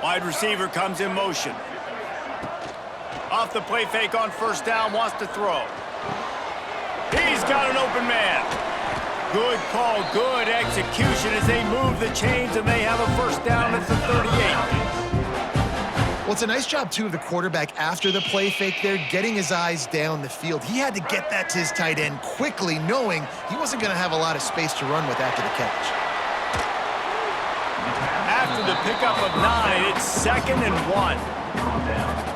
Wide receiver comes in motion. Off the play fake on first down, wants to throw. He's got an open man. Good call, good execution as they move the chains and they have a first down at the 38. Well, it's a nice job, too, of the quarterback after the play fake there, getting his eyes down the field. He had to get that to his tight end quickly, knowing he wasn't going to have a lot of space to run with after the catch. After the pickup of 9, it's 2nd and 1.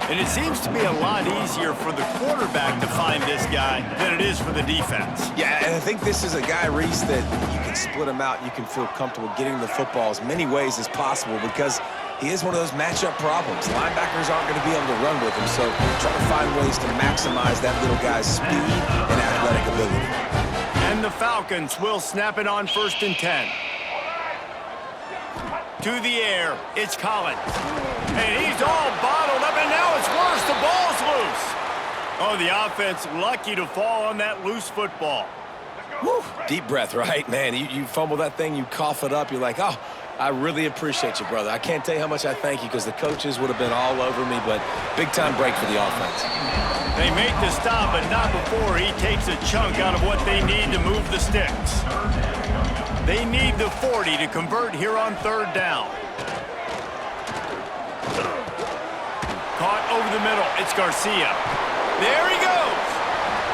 And it seems to be a lot easier for the quarterback to find this guy than it is for the defense. Yeah, and I think this is a guy, Reese, that you can split him out. You can feel comfortable getting the football as many ways as possible because he is one of those matchup problems. Linebackers aren't going to be able to run with him, so try to find ways to maximize that little guy's speed and athletic ability. And the Falcons will snap it on 1st and 10. To the air, it's Collins. And he's all bottled up, and now it's worse. The ball's loose. Oh, the offense lucky to fall on that loose football. Whew. Deep breath, right? Man, you fumble that thing, you cough it up, you're like, oh, I really appreciate you, brother. I can't tell you how much I thank you because the coaches would have been all over me, but big-time break for the offense. They make the stop, but not before he takes a chunk out of what they need to move the sticks. They need the 40 to convert here on 3rd down. Caught over the middle. It's Garcia. There he goes.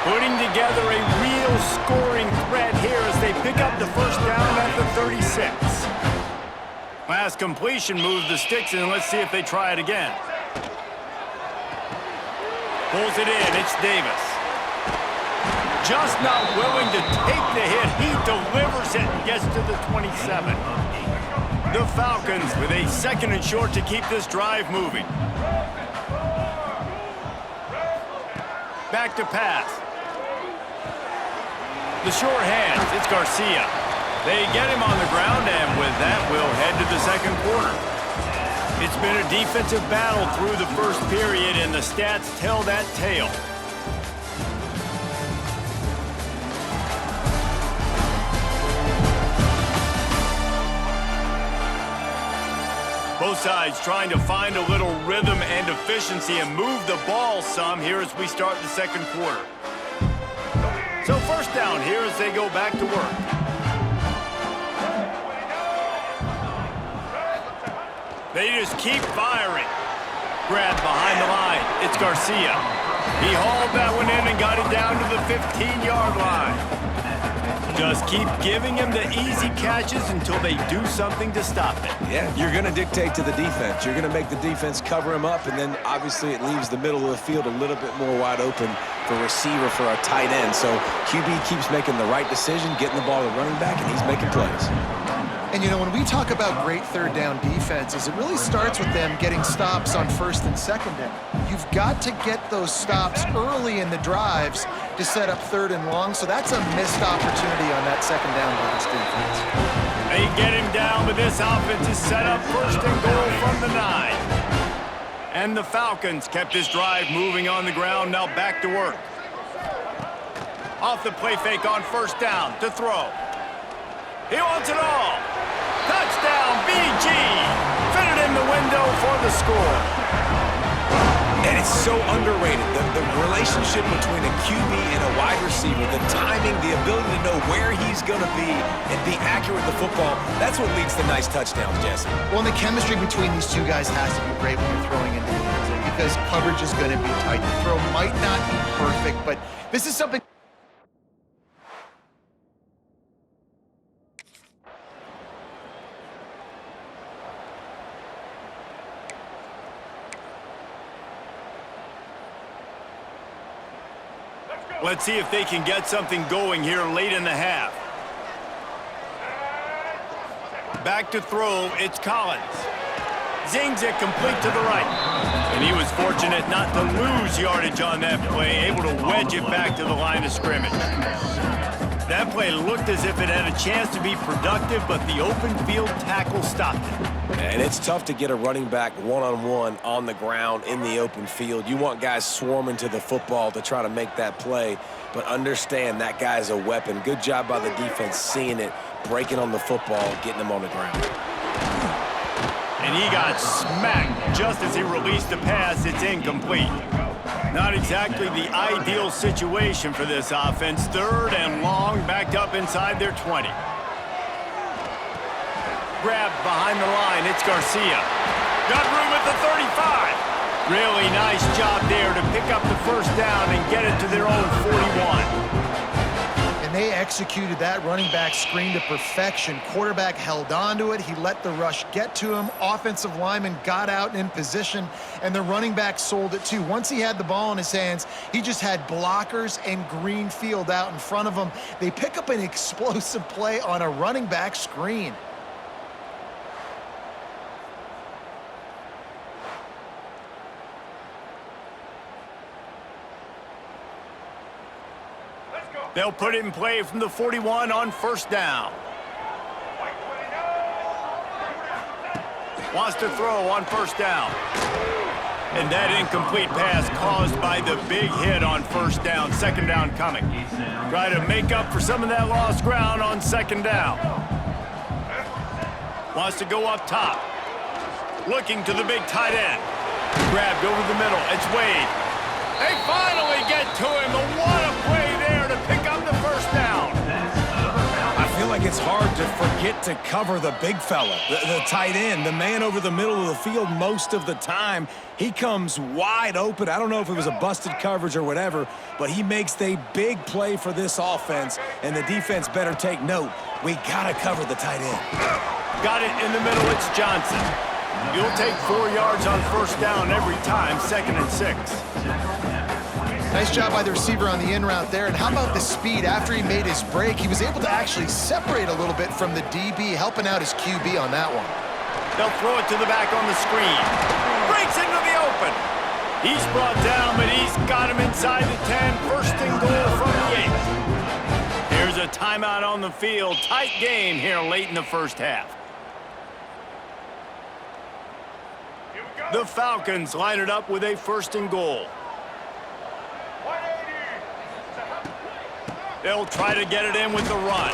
Putting together a real scoring threat here as they pick up the first down at the 36. Pass completion moves the sticks, and let's see if they try it again. Pulls it in. It's Davis. Just not willing to take the hit. He delivers it and gets to the 27. The Falcons with a 2nd and short to keep this drive moving. Back to pass. The short hands. It's Garcia. They get him on the ground, and with that, we'll head to the 2nd quarter. It's been a defensive battle through the 1st period, and the stats tell that tale. Both sides trying to find a little rhythm and efficiency and move the ball some here as we start the 2nd quarter. So first down here as they go back to work. They just keep firing. Grabbed behind the line. It's Garcia. He hauled that one in and got it down to the 15-yard line. Just keep giving him the easy catches until they do something to stop it. Yeah, you're going to dictate to the defense. You're going to make the defense cover him up, and then obviously it leaves the middle of the field a little bit more wide open for receiver for a tight end. So QB keeps making the right decision, getting the ball to running back, and he's making plays. And, you know, when we talk about great 3rd down defenses, it really starts with them getting stops on 1st and 2nd down. You've got to get those stops early in the drives to set up 3rd and long, so that's a missed opportunity on that 2nd down by this defense. They get him down, but this offense is set up 1st and goal from the 9. And the Falcons kept this drive moving on the ground, now back to work. Off the play fake on 1st down to throw. He wants it all. Touchdown, BG. Fitted in the window for the score. And it's so underrated. The relationship between a QB and a wide receiver, the timing, the ability to know where he's going to be and be accurate with the football, that's what leads to nice touchdowns, Jesse. Well, and the chemistry between these two guys has to be great when you're throwing into the end zone because coverage is going to be tight. The throw might not be perfect, but this is something. Let's see if they can get something going here late in the half. Back to throw, it's Collins. Zings it complete to the right. And he was fortunate not to lose yardage on that play, able to wedge it back to the line of scrimmage. That play looked as if it had a chance to be productive, but the open field tackle stopped it. And it's tough to get a running back one-on-one on the ground in the open field. You want guys swarming to the football to try to make that play, but understand that guy's a weapon. Good job by the defense seeing it, breaking on the football, getting him on the ground. And he got smacked just as he released the pass. It's incomplete. Not exactly the ideal situation for this offense. 3rd and long, backed up inside their 20. Grabbed behind the line, it's Garcia. Got room at the 35. Really nice job there to pick up the first down and get it to their own 41. And they executed that running back screen to perfection. Quarterback held on to it. He let the rush get to him. Offensive lineman got out in position, and the running back sold it too. Once he had the ball in his hands, he just had blockers and green field out in front of him. They pick up an explosive play on a running back screen. They'll put it in play from the 41 on first down. Wants to throw on first down. And that incomplete pass caused by the big hit on first down. Second down coming. Try to make up for some of that lost ground on second down. Wants to go up top. Looking to the big tight end. Grabbed over the middle. It's Wade. They finally get to him. What a play there to pick up the first down. I feel like it's hard to forget to cover the big fella, the tight end, the man over the middle of the field most of the time. He comes wide open. I don't know if it was a busted coverage or whatever, but he makes the big play for this offense, and the defense better take note. We got to cover the tight end. Got it in the middle. It's Johnson. You'll take 4 yards on first down every time, 2nd and 6. Nice job by the receiver on the in route there. And how about the speed? After he made his break, he was able to actually separate a little bit from the DB, helping out his QB on that one. They'll throw it to the back on the screen. Breaks into the open. He's brought down, but he's got him inside the 10. First and goal from the 8. Here's a timeout on the field. Tight game here late in the first half. The Falcons line it up with a first and goal. They'll try to get it in with the run.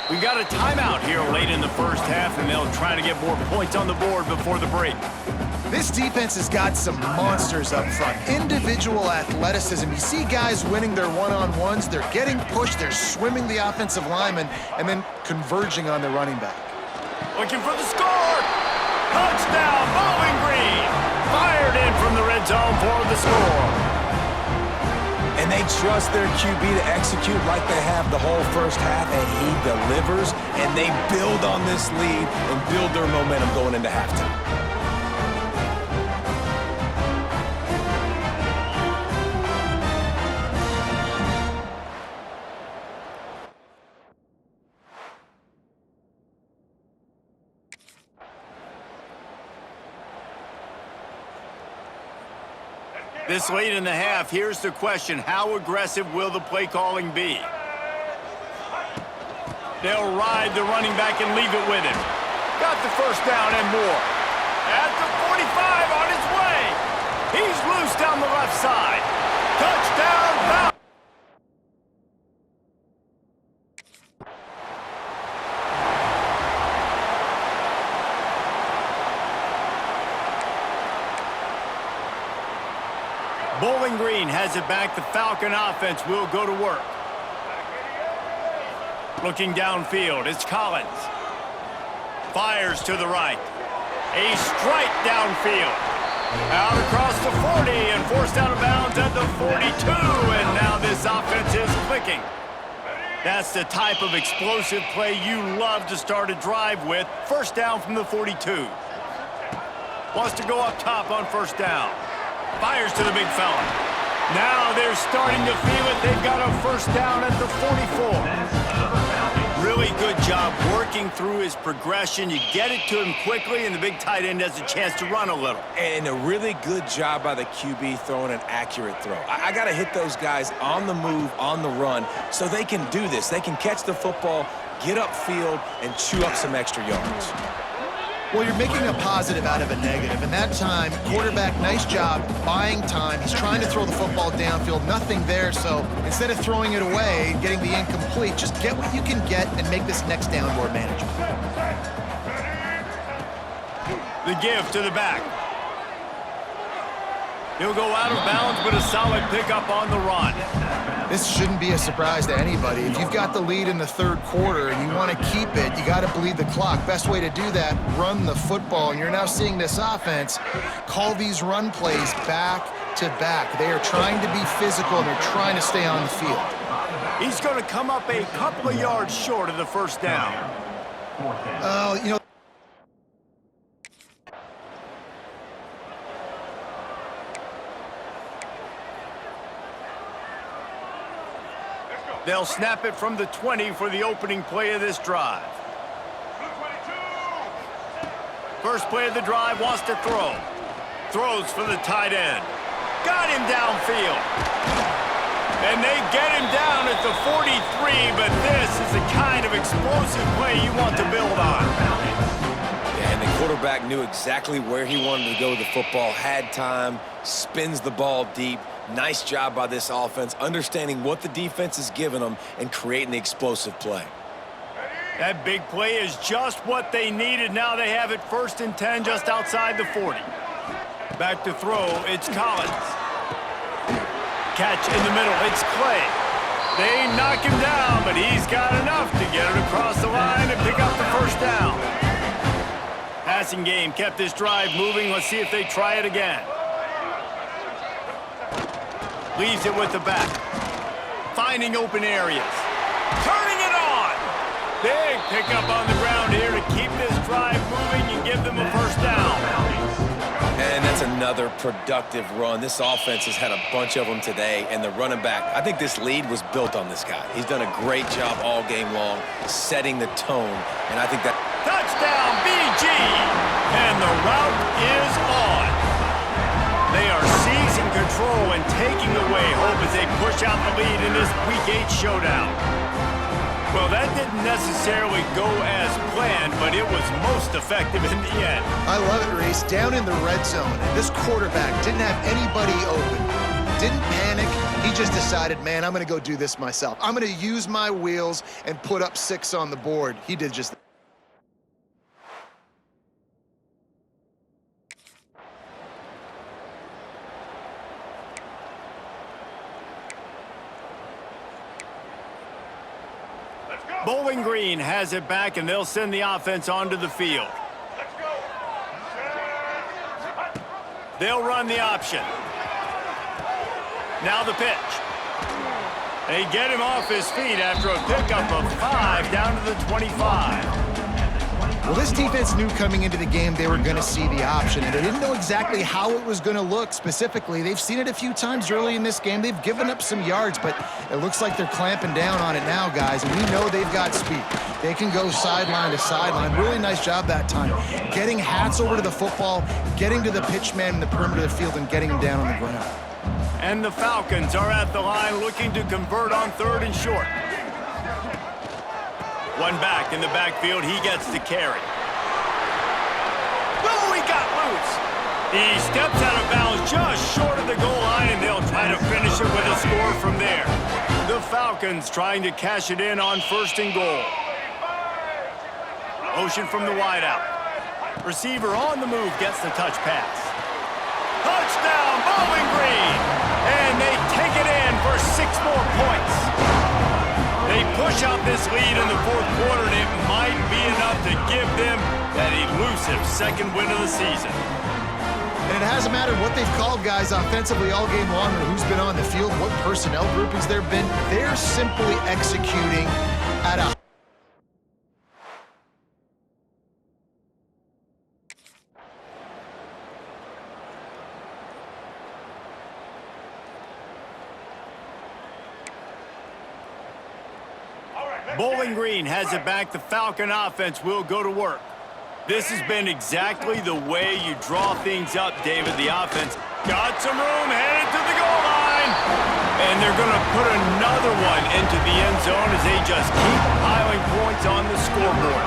We got a timeout here late in the first half, and they'll try to get more points on the board before the break. This defense has got some monsters up front. Individual athleticism. You see guys winning their one-on-ones. They're getting pushed. They're swimming the offensive lineman and then converging on the running back. Looking for the score. Touchdown, Bowling Green. Fired in from the red zone for the score. And they trust their QB to execute like they have the whole first half, and he delivers, and they build on this lead and build their momentum going into halftime. This late in the half, here's the question. How aggressive will the play calling be? They'll ride the running back and leave it with him. Got the first down and more. At the 45 on his way. He's loose down the left side. Touchdown, Falcons. Bowling Green has it back. The Falcon offense will go to work. Looking downfield, it's Collins. Fires to the right. A strike downfield. Out across the 40 and forced out of bounds at the 42. And now this offense is clicking. That's the type of explosive play you love to start a drive with. First down from the 42. Wants to go up top on first down. Fires to the big fella. Now they're starting to feel it. They've got a first down at the 44. Really good job working through his progression. You get it to him quickly, and the big tight end has a chance to run a little. And a really good job by the QB throwing an accurate throw. I got to hit those guys on the move, on the run, so they can do this. They can catch the football, get upfield, and chew up some extra yards. Well, you're making a positive out of a negative. And that time, quarterback, nice job buying time. He's trying to throw the football downfield. Nothing there. So instead of throwing it away, getting the incomplete, just get what you can get and make this next down more manageable. The give to the back. He'll go out of bounds, but a solid pickup on the run. This shouldn't be a surprise to anybody. If you've got the lead in the third quarter and you want to keep it, you got to bleed the clock. Best way to do that, run the football. And you're now seeing this offense call these run plays back to back. They are trying to be physical, and they're trying to stay on the field. He's going to come up a couple of yards short of the first down. You know, They'll snap it from the 20 for the opening play of this drive. First play of the drive, wants to throw. Throws for the tight end. Got him downfield. And they get him down at the 43, but this is the kind of explosive play you want to build on. Yeah, and the quarterback knew exactly where he wanted to go with the football, had time, spins the ball deep. Nice job by this offense, understanding what the defense is giving them and creating the explosive play. That big play is just what they needed. Now they have it 1st and 10 just outside the 40. Back to throw, it's Collins. Catch in the middle, it's Clay. They knock him down, but he's got enough to get it across the line and pick up the first down. Passing game kept this drive moving. Let's see if they try it again. Leaves it with the back. Finding open areas. Turning it on! Big pickup on the ground here to keep this drive moving and give them a first down. And that's another productive run. This offense has had a bunch of them today, and the running back, I think this lead was built on this guy. He's done a great job all game long, setting the tone, and I think that... Touchdown, BG! And the route is on. They are seizing control and taking away hope as they push out the lead in this Week 8 showdown. Well, that didn't necessarily go as planned, but it was most effective in the end. I love it, Reese. Down in the red zone, and this quarterback didn't have anybody open. Didn't panic. He just decided, man, I'm going to go do this myself. I'm going to use my wheels and put up 6 on the board. He did just that. Bowling Green has it back, and they'll send the offense onto the field. They'll run the option. Now the pitch. They get him off his feet after a pickup of 5 down to the 25. Well, this defense knew coming into the game they were going to see the option, and they didn't know exactly how it was going to look specifically. They've seen it a few times early in this game. They've given up some yards, but it looks like they're clamping down on it now, guys, and we know they've got speed. They can go sideline to sideline. Really nice job that time. Getting hats over to the football, getting to the pitch man in the perimeter of the field, and getting him down on the ground. And the Falcons are at the line looking to convert on 3rd and short. One back in the backfield, he gets the carry. Oh, he got loose. He steps out of bounds just short of the goal line, and they'll try to finish it with a score from there. The Falcons trying to cash it in on 1st and goal. Motion from the wideout. Receiver on the move gets the touch pass. Touchdown, Bowling Green! And they take it in for 6 more points. They push out this lead in the 4th quarter, and it might be enough to give them that elusive 2nd win of the season. And it hasn't mattered what they've called, guys, offensively all game long, or who's been on the field, what personnel groupings there have been. They're simply executing at a Bowling Green has it back. The Falcon offense will go to work. This has been exactly the way you draw things up, David. The offense got some room, headed to the goal line. And they're going to put another one into the end zone as they just keep piling points on the scoreboard.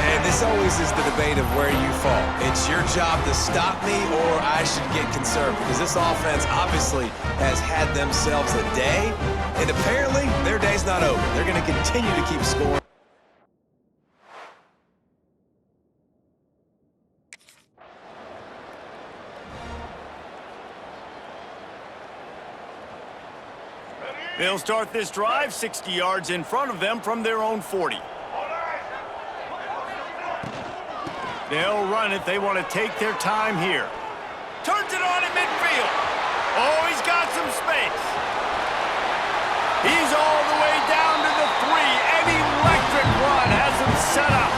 And this always is the debate of where you fall. It's your job to stop me, or I should get conservative, because this offense obviously has had themselves a day, and apparently their day's not over. They're going to continue to keep scoring. They'll start this drive 60 yards in front of them from their own 40. They'll run it. They want to take their time here. Turns it on in midfield. Oh, he's got some space. He's all the way down to the 3. An electric run has him set up.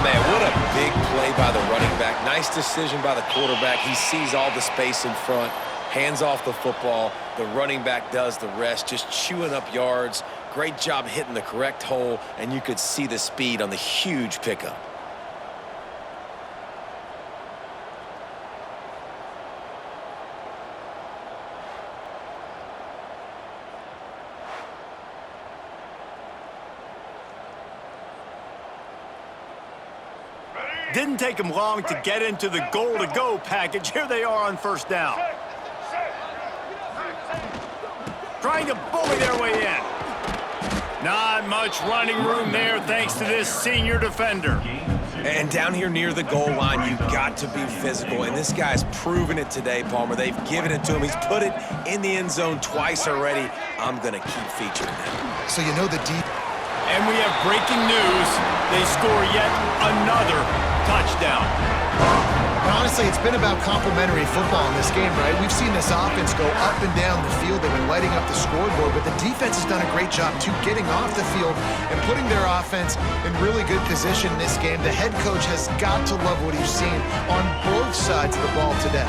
Man, what a big play by the running back. Nice decision by the quarterback. He sees all the space in front, hands off the football. The running back does the rest, just chewing up yards. Great job hitting the correct hole, and you could see the speed on the huge pickup. Didn't take them long to get into the goal-to-go package. Here they are on first down. Trying to bully their way in. Not much running room there thanks to this senior defender. And down here near the goal line, you've got to be physical. And this guy's proven it today, Palmer. They've given it to him. He's put it in the end zone twice already. I'm going to keep featuring him. So you know the deep. And we have breaking news. They score yet another touchdown. And honestly, it's been about complementary football in this game, right? We've seen this offense go up and down the field. They've been lighting up the scoreboard, but the defense has done a great job, too, getting off the field and putting their offense in really good position in this game. The head coach has got to love what he's seen on both sides of the ball today.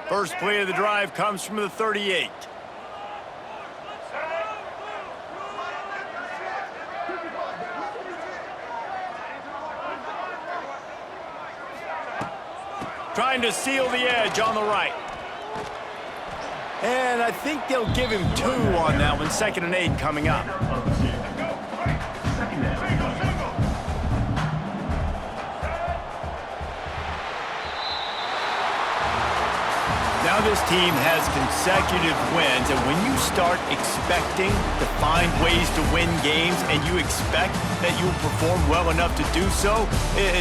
First play of the drive comes from the 38. Trying to seal the edge on the right. And I think they'll give him 2 on that one. 2nd and 8 coming up. Now this team has consecutive wins, and when you start expecting to find ways to win games and you expect that you'll perform well enough to do so,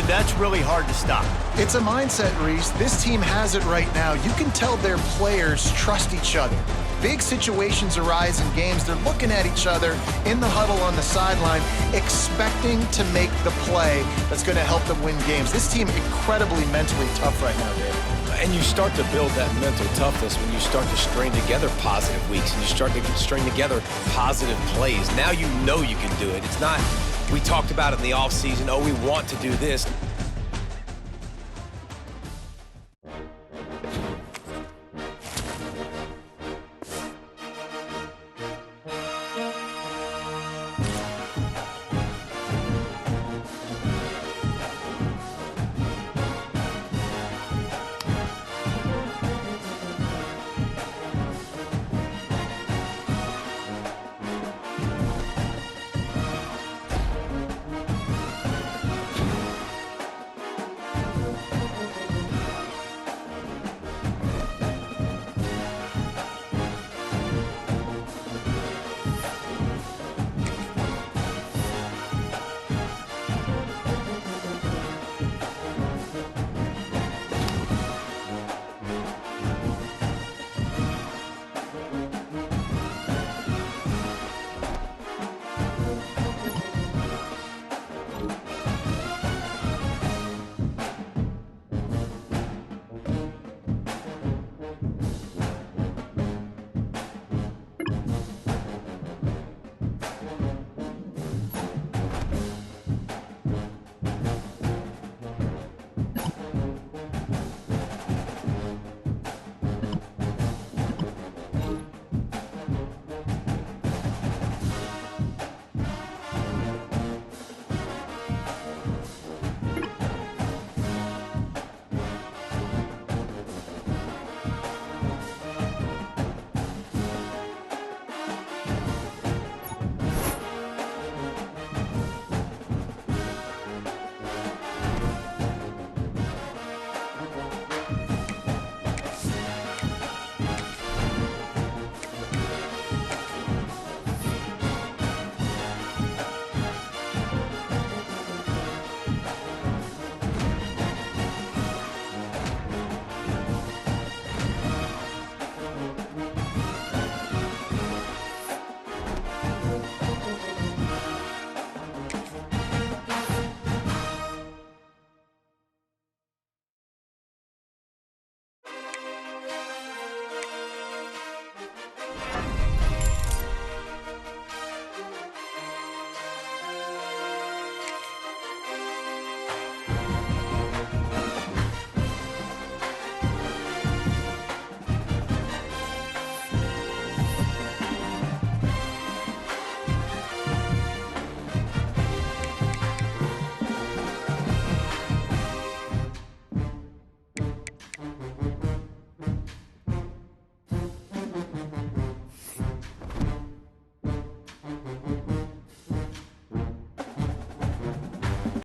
that's really hard to stop. It's a mindset, Reese. This team has it right now. You can tell their players trust each other. Big situations arise in games. They're looking at each other in the huddle on the sideline, expecting to make the play that's going to help them win games. This team incredibly mentally tough right now, Dave. And you start to build that mental toughness when you start to string together positive weeks and you start to string together positive plays. Now you know you can do it. It's not, we talked about it in the offseason, oh, we want to do this.